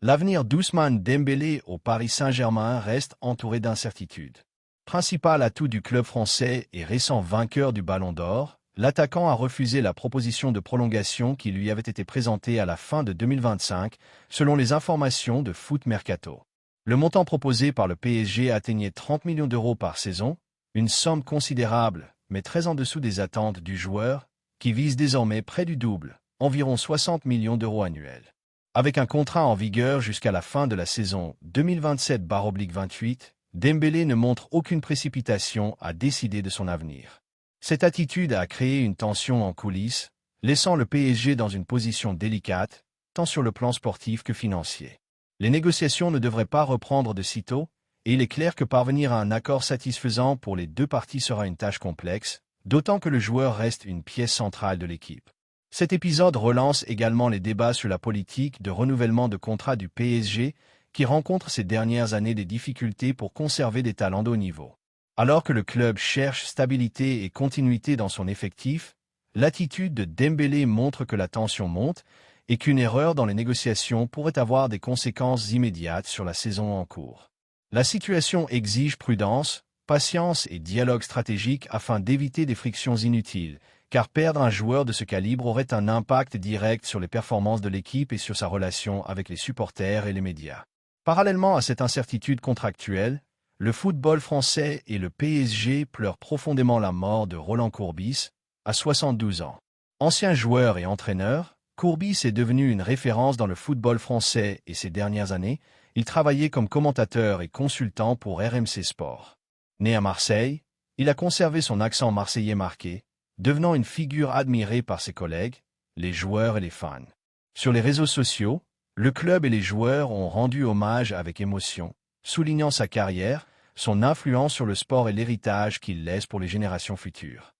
L'avenir d'Ousmane Dembélé au Paris Saint-Germain reste entouré d'incertitudes. Principal atout du club français et récent vainqueur du Ballon d'Or, l'attaquant a refusé la proposition de prolongation qui lui avait été présentée à la fin de 2025, selon les informations de Foot Mercato. Le montant proposé par le PSG atteignait 30 millions d'euros par saison, une somme considérable, mais très en dessous des attentes du joueur, qui vise désormais près du double, environ 60 millions d'euros annuels. Avec un contrat en vigueur jusqu'à la fin de la saison 2027/28, Dembélé ne montre aucune précipitation à décider de son avenir. Cette attitude a créé une tension en coulisses, laissant le PSG dans une position délicate, tant sur le plan sportif que financier. Les négociations ne devraient pas reprendre de sitôt, et il est clair que parvenir à un accord satisfaisant pour les deux parties sera une tâche complexe, d'autant que le joueur reste une pièce centrale de l'équipe. Cet épisode relance également les débats sur la politique de renouvellement de contrat du PSG, qui rencontre ces dernières années des difficultés pour conserver des talents de haut niveau. Alors que le club cherche stabilité et continuité dans son effectif, l'attitude de Dembélé montre que la tension monte et qu'une erreur dans les négociations pourrait avoir des conséquences immédiates sur la saison en cours. La situation exige prudence, patience et dialogue stratégique afin d'éviter des frictions inutiles, car perdre un joueur de ce calibre aurait un impact direct sur les performances de l'équipe et sur sa relation avec les supporters et les médias. Parallèlement à cette incertitude contractuelle, le football français et le PSG pleurent profondément la mort de Roland Courbis, à 72 ans. Ancien joueur et entraîneur, Courbis est devenu une référence dans le football français et ces dernières années, il travaillait comme commentateur et consultant pour RMC Sport. Né à Marseille, il a conservé son accent marseillais marqué, devenant une figure admirée par ses collègues, les joueurs et les fans. Sur les réseaux sociaux, le club et les joueurs ont rendu hommage avec émotion, soulignant sa carrière, son influence sur le sport et l'héritage qu'il laisse pour les générations futures.